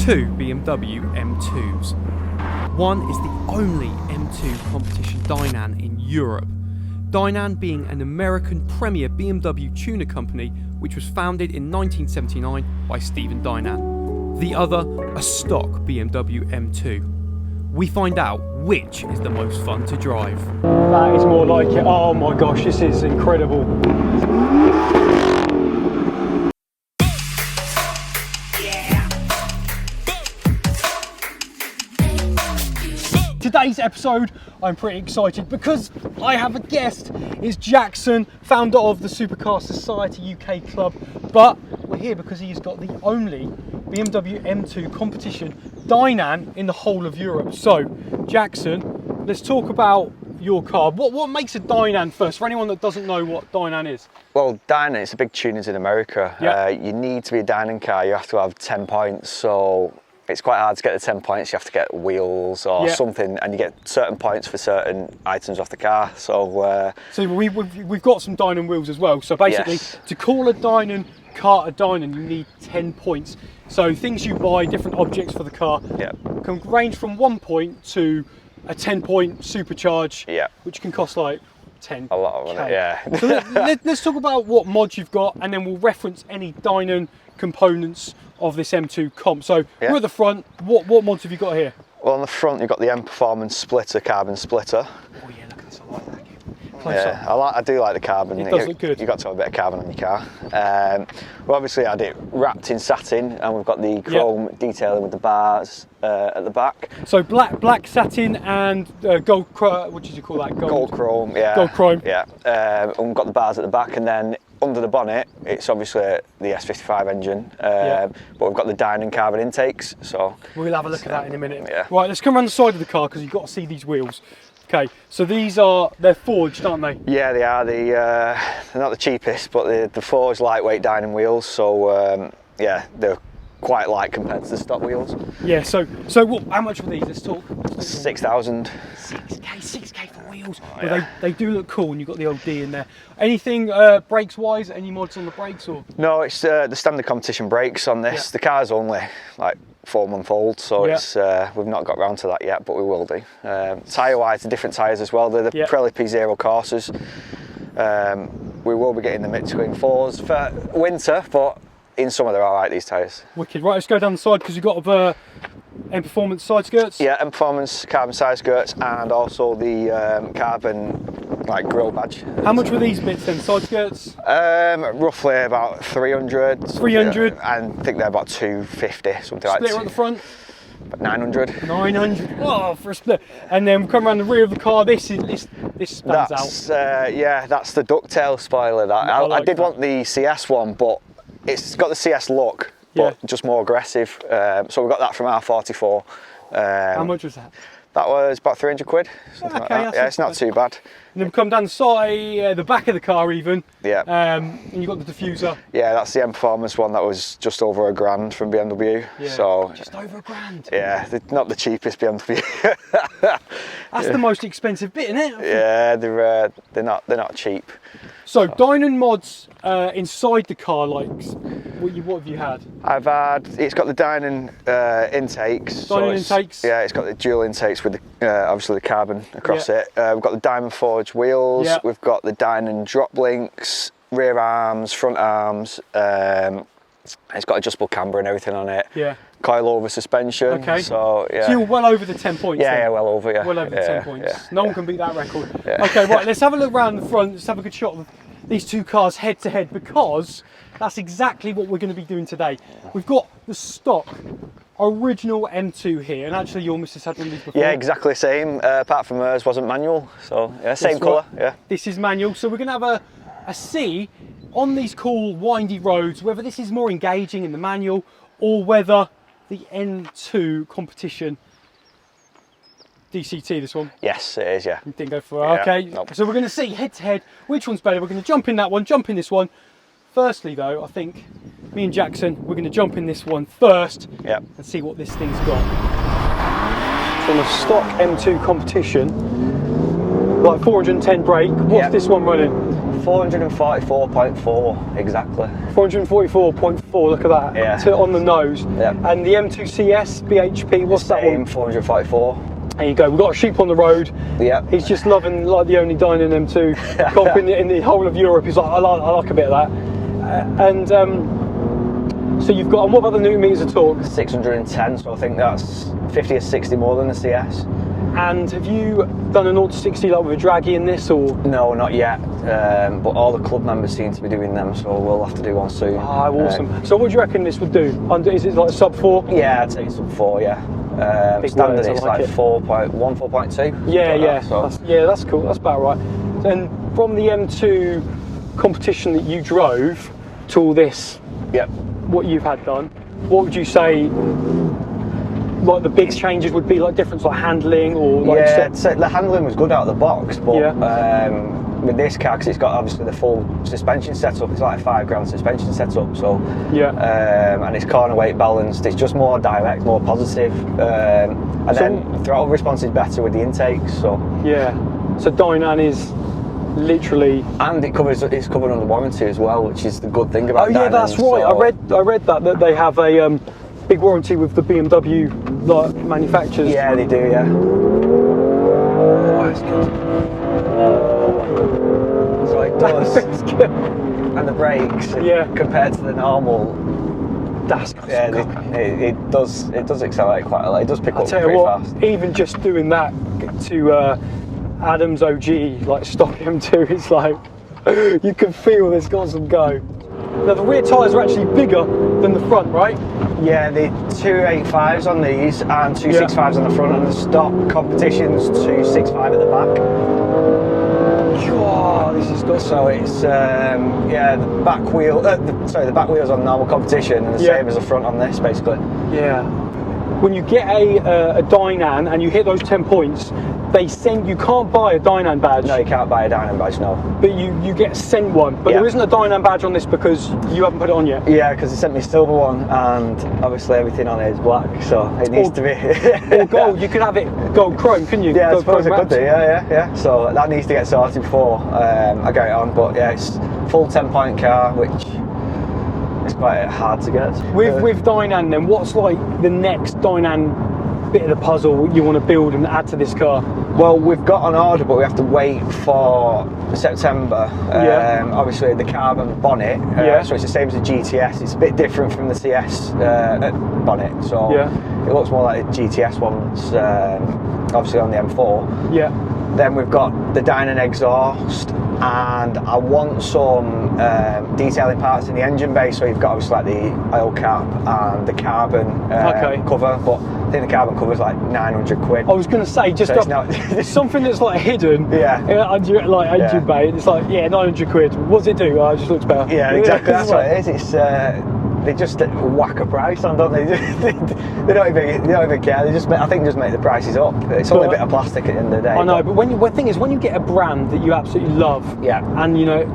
two BMW M2s. One is the only M2 competition Dinan in Europe. Dinan being an American premier BMW tuner company which was founded in 1979 by Stephen Dinan. The other, a stock BMW M2. We find out which is the most fun to drive. That is more like it. Oh my gosh, this is incredible. Today's episode, I'm pretty excited because I have a guest. It's Jackson, founder of the Supercar Society UK Club, but we're here because he's got the only BMW M2 competition Dinan in the whole of Europe. So, Jackson, let's talk about your car. What makes a Dinan first, for anyone that doesn't know what Dinan is? Well, Dinan, it's a big tuners in America. Yep. You need to be a Dinan car, you have to have 10 points, so it's quite hard to get the 10 points. You have to get wheels or something, and you get certain points for certain items off the car. So we've got some Dinan wheels as well. So basically, to call a Dinan car a Dinan, you need 10 points. So things you buy, different objects for the car, can range from 1 point to a 10-point supercharge, which can cost like 10. A lot of money, yeah. So let's talk about what mods you've got, and then we'll reference any Dinan components of this M2 comp. So we're at the front. What mods have you got here? Well, on the front you've got the M Performance splitter, carbon splitter. Oh yeah, look at this. I like that. I do like the carbon. It does look good. You've got to have a bit of carbon on your car. We obviously had it wrapped in satin, and we've got the chrome detailing with the bars at the back. So black satin and gold, what did you call that? Gold chrome, yeah. Gold chrome. Yeah. And we've got the bars at the back, and then under the bonnet, it's obviously the S55 engine, but we've got the Dinan carbon intakes. So we'll have a look at that in a minute. Yeah. Right, let's come around the side of the car because you've got to see these wheels. Okay, so they're forged, aren't they? Yeah, they are. They're not the cheapest, but the forged lightweight Dinan wheels. So they're quite light compared to the stock wheels. Yeah. So how much were these? Let's talk. 6,000. 6k for wheels. Well, they do look cool, and you've got the old D in there. Anything brakes wise? Any mods on the brakes or? No, it's the standard competition brakes on this. The car's only like 4-month-old, so it's we've not got round to that yet, but we will do. Tyre wise, the different tyres as well. They're the Pirelli P0 Corsas. We will be getting the Michelin 4s for winter, but in summer they're alright, these tyres. Wicked. Right, let's go down the side because you've got M Performance side skirts. Yeah, M Performance carbon side skirts, and also the carbon grille badge. How much were these bits then, side skirts? Roughly about 300. 300. And I think they're about 250, something like that. Splitter at the front? 900. 900. Oh, for a split. And then we come around the rear of the car. This stands out. That's the ducktail spoiler. I did want the CS one, but it's got the CS look, but just more aggressive. So we got that from R44. How much was that? That was about 300 quid, something like that. Yeah, it's not too bad. And then we come down the side, the back of the car even. Yeah. And you've got the diffuser. Yeah, that's the M Performance one. That was just over £1,000 from BMW. Yeah. So just over £1,000. Yeah, they're not the cheapest BMW. That's the most expensive bit, isn't it? Yeah, they're not cheap. So Dinan mods inside the car, like what have you had? It's got the Dinan intakes. Dinan intakes. Yeah, it's got the dual intakes with obviously the carbon across it. We've got the Diamond forged wheels. Yeah. We've got the Dinan drop links, rear arms, front arms. It's got adjustable camber and everything on it. Yeah. Coilover suspension. Okay. So you're well over the 10 points. Yeah, well over. Yeah. Well over the 10 points. Yeah, no one can beat that record. Yeah. Okay, right. Let's have a look around the front. Let's have a good shot of these two cars head to head, because that's exactly what we're going to be doing today. We've got the stock original M2 here, and actually your missus had one of these before. Yeah, exactly the same, apart from hers wasn't manual, so yeah, same colour. Yeah. This is manual, so we're going to have a see on these cool windy roads whether this is more engaging in the manual or whether the M2 competition DCT, this one? Yes, it is, yeah. You didn't go for it. Okay, nope. So we're going to see head to head which one's better. We're going to jump in that one, jump in this one. Firstly though, I think me and Jackson, we're going to jump in this one first and see what this thing's got. From a stock M2 competition, like 410 brake, what's this one running? 444.4 exactly. 444.4, look at that. Yeah. On the nose. Yeah. And the M2 CS BHP, what's that one? 444. There you go, we've got a sheep on the road. Yeah. He's just loving, like the only Dinan M2 comp in the whole of Europe. He's like, I like a bit of that. So you've got, and what about the Newton meters of torque? 610, so I think that's 50 or 60 more than the CS. And have you done an 0 to 60 like with a draggy in this, or? No, not yet. But all the club members seem to be doing them, so we'll have to do one soon. Ah, awesome. So what do you reckon this would do? Is it like sub 4? Yeah, I'd say sub 4, yeah. Standard is like 4.1, 4.2. Yeah, yeah. So. That's cool. That's about right. And from the M2 competition that you drove to all this, yep. What you've had done, what would you say like the big changes would be, like difference like handling or like? Yeah, so the handling was good out of the box, but yeah. With this car, because it's got obviously the full suspension setup, it's like a 5 grand suspension setup, so yeah. And it's corner weight balanced, it's just more direct, more positive, and then throttle response is better with the intakes. So yeah, so Dinan is literally, and it's covered under warranty as well, which is the good thing about Dinan. Dinan, That's right. I read that they have a big warranty with the BMW like manufacturers. Yeah, they do. Yeah. Oh, that's good. So it does. That's good. And the brakes, yeah, compared to the normal. That's it does accelerate quite a lot. It does pick up pretty fast. Even just doing that to Adam's OG like stock M2, it's like you can feel there's got some go. Now the rear tyres are actually bigger than the front, right? Yeah, the 285s on these and 265s on the front, and the stock competition's 265 at the back. God, this is good. So it's yeah, the back wheel. The back wheel's on normal competition, and the same as the front on this, basically. Yeah. When you get a Dinan and you hit those 10 points, they send you can't buy a Dinan badge. No, you can't buy a Dinan badge, no. But you get sent one. But there isn't a Dinan badge on this because you haven't put it on yet. Yeah, because they sent me a silver one, and obviously everything on it is black, so it needs to be. Or gold. You could have it gold chrome, couldn't you? Yeah, gold I suppose chrome it could do. Yeah. So that needs to get sorted before I get it on. But yeah, it's full 10-point car, which is quite hard to get. With Dinan, then what's like the next Dinan bit of the puzzle you want to build and add to this car? Well, we've got an order, but we have to wait for September. Obviously, the carbon bonnet, so it's the same as the GTS. It's a bit different from the CS bonnet, so it looks more like the GTS ones, obviously on the M4. Yeah. Then we've got the Dinan exhaust, and I want some detailing parts in the engine bay. So you've got obviously like the oil cap and the carbon cover, but I think the carbon cover's like 900 quid. I was going to say, just so it's something that's like hidden, like engine bay, and it's like 900 quid. What does it do? Oh, it just looks better. Yeah, exactly. That's what it is. It's they just whack a price on, don't they? they don't even care. I think just make the prices up. It's only a bit of plastic at the end of the day. I know, but the thing is, when you get a brand that you absolutely love, and you know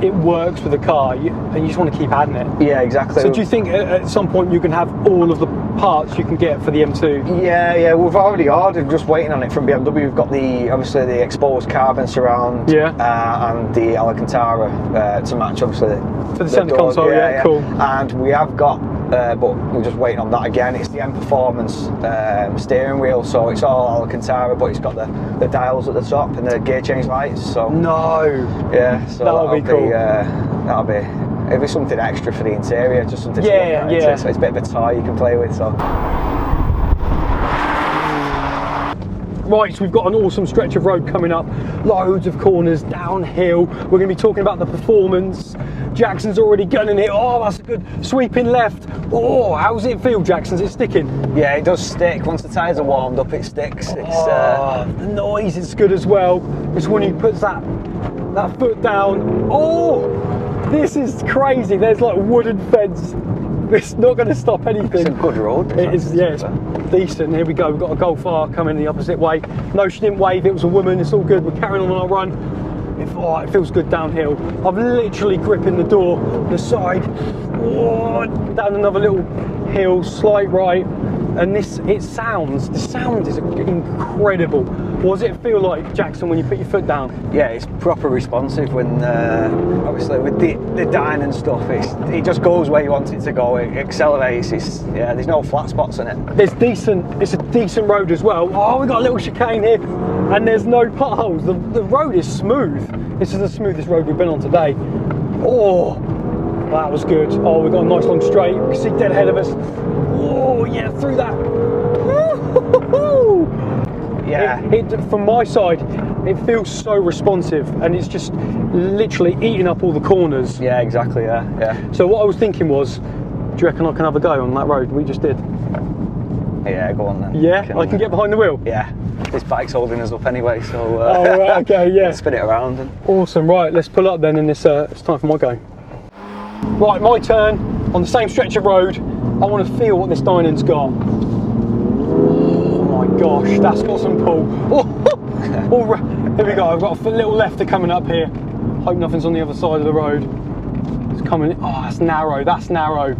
it works with the car, and you just want to keep adding it. Yeah, exactly. So do you think at some point you can have all of the parts you can get for the M2? Yeah, we've already ordered, just waiting on it from BMW. We've got obviously the exposed carbon surround, and the Alcantara to match, obviously. For the centre console, cool. And we have got, but we're just waiting on that again. It's the M Performance steering wheel, so it's all Alcantara, but it's got the dials at the top and the gear change lights. So so that'll be cool. It'll be something extra for the interior, just something to look at. So it's a bit of a toy you can play with. So. Right, so we've got an awesome stretch of road coming up, loads of corners, downhill. We're going to be talking about the performance. Jackson's already gunning it. Oh, that's a good sweeping left. Oh, how's it feel, Jackson? Is it sticking? Yeah, it does stick. Once the tyres are warmed up, it sticks. The noise is good as well. It's when he puts that foot down. Oh, this is crazy. There's like a wooden fence. It's not going to stop anything. It's a good road. It is, it's decent. Here we go. We've got a Golf R coming the opposite way. No, she didn't wave. It was a woman. It's all good. We're carrying on our run. It feels good downhill. I'm literally gripping the door, the side, down another little hill, slight right, and the sound is incredible. What does it feel like, Jackson, when you put your foot down? Yeah, it's proper responsive when, obviously with the dyne and stuff, it just goes where you want it to go, it accelerates, yeah, there's no flat spots in it. It's a decent road as well. Oh, we've got a little chicane here, and there's no potholes. The road is smooth. This is the smoothest road we've been on today. Oh, that was good. Oh, we've got a nice long straight. We can see dead ahead of us. Oh, yeah, through that. Yeah. From my side, it feels so responsive, and it's just literally eating up all the corners. Yeah, exactly, yeah. So what I was thinking was, do you reckon I can have a go on that road we just did? Yeah, go on then. Yeah, I can get behind the wheel? Yeah, this bike's holding us up anyway, so oh, right, okay, yeah. spin it around. And... Awesome, right, let's pull up then, and it's time for my go. Right, my turn, on the same stretch of road. I want to feel what this Dinan's got. Oh my gosh, that's got some pull. Oh, here we go, I've got a little lefter coming up here. Hope nothing's on the other side of the road. It's coming, oh, that's narrow, that's narrow.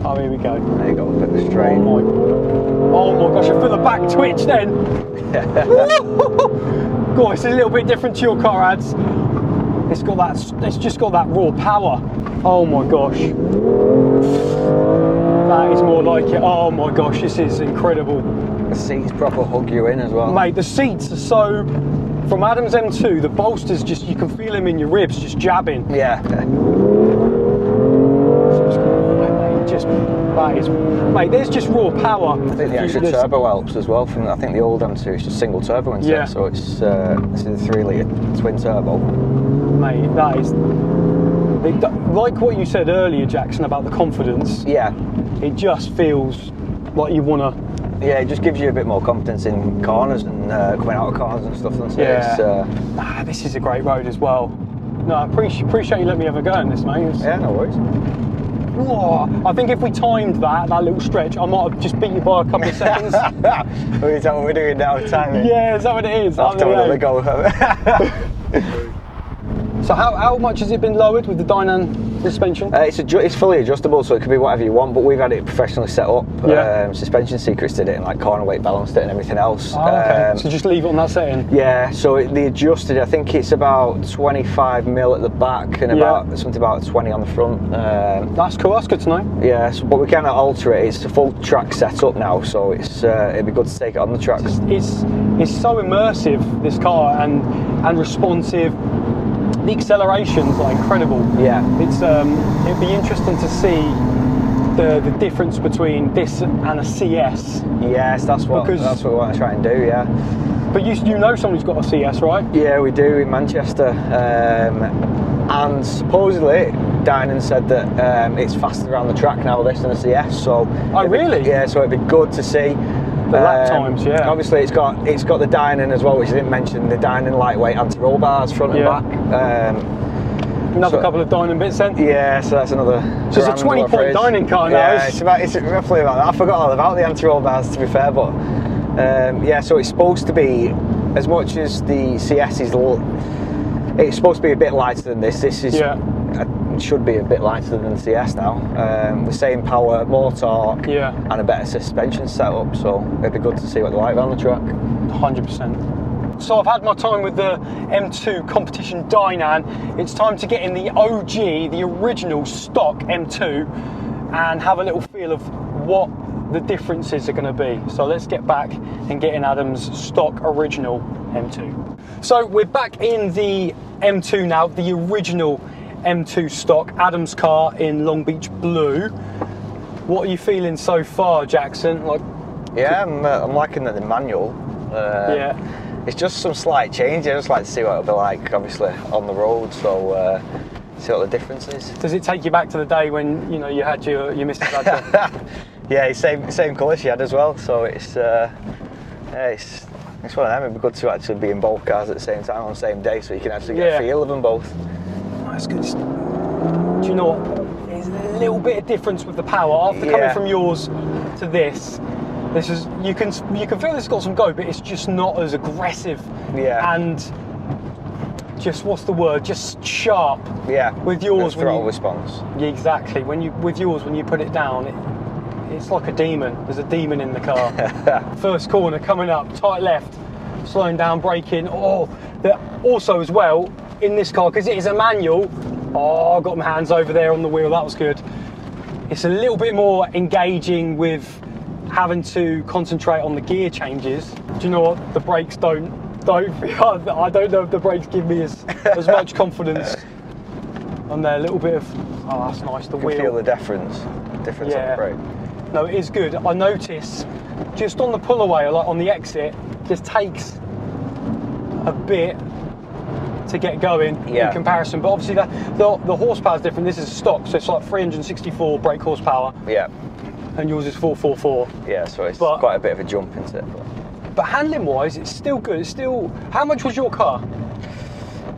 Oh, here we go. There you go, a bit of straight. Oh my gosh, I feel the back twitch then. God, it's a little bit different to your car, ads. It's just got that raw power. Oh my gosh. That is more like it. Oh my gosh, this is incredible. The seats proper hug you in as well. Mate, the seats are so... From Adam's M2, the bolsters just, you can feel them in your ribs just jabbing. Yeah. Mate, there's just raw power. I think the extra turbo helps as well. I think the old M2 is just single turbo instead, yeah. So it's this is a 3 litre twin turbo. Mate, that is... Like what you said earlier, Jackson, about the confidence. Yeah. It just feels like you want to... Yeah, it just gives you a bit more confidence in corners and coming out of corners and stuff. And so yeah. This is a great road as well. No, I appreciate you letting me have a go in this, mate. Yeah, no worries. Whoa, I think if we timed that little stretch, I might have just beat you by a couple of seconds. Is that what we're doing now, timing? Yeah, is that what it is? I'll have to have a go. So how much has it been lowered with the Dinan suspension? It's fully adjustable, so it can be whatever you want, but we've had it professionally set up. Yeah. Suspension Secrets did it, and like corner weight balanced it and everything else. Oh, okay. So just leave it on that setting? Yeah, so they adjusted it. I think it's about 25mm at the back and something about 20 on the front. That's cool, that's good to know. Yeah, but we cannot alter it. It's a full track setup now, so it'd be good to take it on the track. It's so immersive, this car, and responsive. The accelerations are incredible. Yeah. It'd be interesting to see the difference between this and a CS. Yes, that's what we want to try and do, yeah. But you know somebody's got a CS, right? Yeah, we do in Manchester. And supposedly, Dinan said that it's faster around the track now, this than a CS. So. Oh, really? Yeah, so it'd be good to see. The lap times, yeah. Obviously, it's got the Dinan as well, which I didn't mention. The Dinan lightweight anti-roll bars front and back. Another couple of Dinan bits then. Yeah, so that's another. So it's a 20-point Dinan car now. Yeah, it's roughly about that. I forgot all about the anti-roll bars, to be fair, but yeah. So it's supposed to be, as much as the CS is, it's supposed to be a bit lighter than this. This is. Yeah. Should be a bit lighter than the CS now. The same power, more torque, and a better suspension setup. So it'd be good to see what they're like around the track. 100%. So I've had my time with the M2 competition Dinan. It's time to get in the OG, the original stock M2, and have a little feel of what the differences are going to be. So let's get back and get in Adam's stock original M2. So we're back in the M2 now, the original M2 stock, Adam's car in Long Beach blue. What are you feeling so far, Jackson? Yeah, I'm liking the manual. It's just some slight change. I just like to see what it'll be like, obviously, on the road. So see what the difference is. Does it take you back to the day when you had your missus had to... Yeah, same colour she had as well. So it's one of them. It'd be good to actually be in both cars at the same time on the same day, so you can actually get a feel of them both. That's good. Do you know what? There's a little bit of difference with the power after coming from yours to this. This is you can feel it's got some go, but it's just not as aggressive. Yeah. And just what's the word? Just sharp. Yeah. With yours, the throttle response. Yeah, exactly. When you put it down, it's like a demon. There's a demon in the car. First corner coming up, tight left, slowing down, braking. Also as well, in this car, because it is a manual, I got my hands over there on the wheel, that was good. It's a little bit more engaging with having to concentrate on the gear changes. Do you know what? The brakes don't I don't know if the brakes give me as much confidence. On there, a little bit of, oh, that's nice, the wheel. Feel the difference on the brake. No, it is good. I notice just on the pull away, like on the exit, just takes a bit to get going in comparison. But obviously the horsepower is different. This is stock, so it's like 364 brake horsepower. Yeah. And yours is 444. Yeah, so it's quite a bit of a jump into it. But handling wise, it's still good. It's still. How much was your car?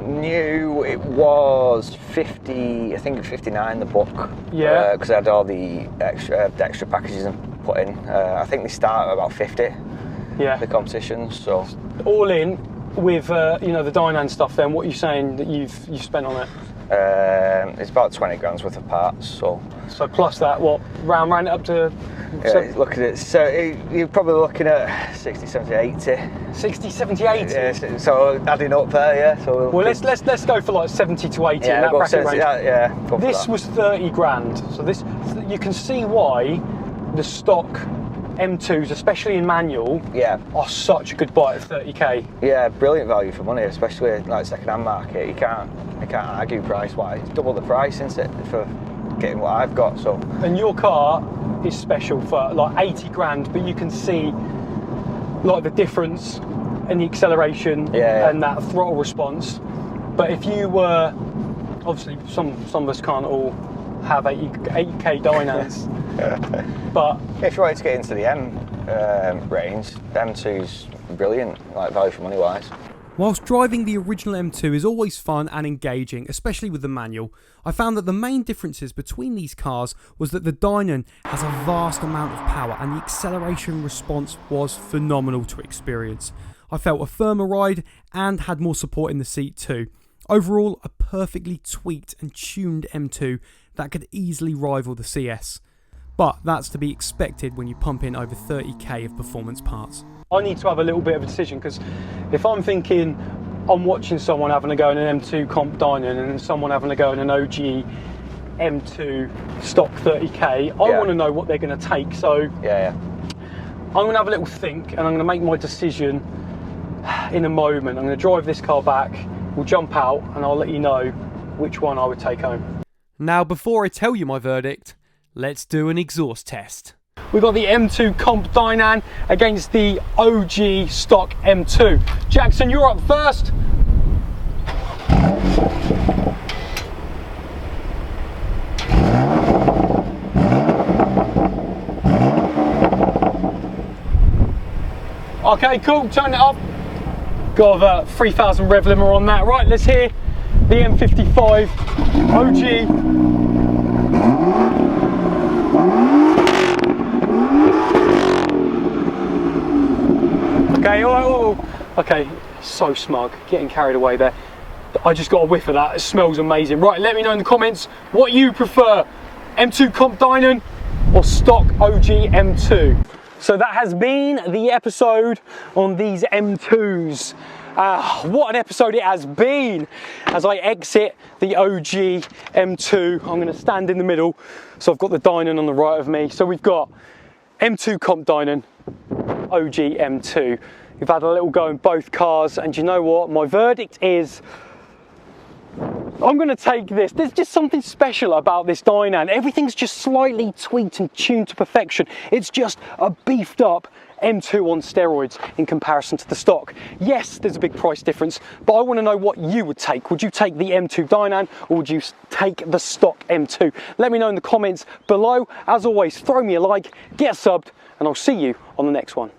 New, it was 50, I think 59 the book. Yeah. Because I had all the extra packages and put in. I think they start at about 50. Yeah. The competitions, so. All in with you know, the Dinan stuff. Then what are you saying that you've spent on it? It's about 20 grand's worth of parts. So plus that, what round it up to? Look at it. So you're probably looking at 60, 70, 80. 60, 70, 80. Yeah. So adding up there, yeah. So well, let's go for like 70 to 80 in that bracket range. Yeah. This was 30 grand. So this, you can see why the stock M2s, especially in manual, are such a good buy at 30k. Yeah, brilliant value for money, especially like second-hand market. You can't argue price-wise. Double the price, isn't it, for getting what I've got? So. And your car is special for like 80 grand, but you can see like the difference in the acceleration and that throttle response. But if you were, obviously some of us can't all have 8k Dinans. But if you wanted to get into the M range, the M2's brilliant, like value for money wise. Whilst driving the original M2 is always fun and engaging, especially with the manual, I found that the main differences between these cars was that the Dinan has a vast amount of power and the acceleration response was phenomenal to experience. I felt a firmer ride and had more support in the seat too. Overall, a perfectly tweaked and tuned M2 that could easily rival the CS. But that's to be expected when you pump in over 30k of performance parts. I need to have a little bit of a decision, because if I'm thinking I'm watching someone having a go in an M2 comp Dinan and someone having a go in an OG M2 stock 30k, I want to know what they're going to take. So I'm going to have a little think and I'm going to make my decision in a moment. I'm going to drive this car back, we'll jump out and I'll let you know which one I would take home. Now, before I tell you my verdict, let's do an exhaust test. We've got the M2 Comp Dinan against the OG stock M2. Jackson, you're up first. Okay, cool, turn it up. Got a 3000 rev limiter on that. Right, let's hear the M55 OG. Okay, okay, so smug, getting carried away there. I just got a whiff of that, it smells amazing. Right, let me know in the comments what you prefer, M2 Comp Dinan or stock OG M2. So that has been the episode on these M2s. What an episode it has been. As I exit the OG M2, I'm going to stand in the middle. So I've got the Dinan on the right of me. So we've got M2 Comp Dinan, OG M2. We've had a little go in both cars, and you know what? My verdict is I'm going to take this. There's just something special about this Dinan. Everything's just slightly tweaked and tuned to perfection. It's just a beefed up M2 on steroids in comparison to the stock. Yes, there's a big price difference, but I want to know what you would take. Would you take the M2 Dinan or would you take the stock M2? Let me know in the comments below. As always, throw me a like, get subbed, and I'll see you on the next one.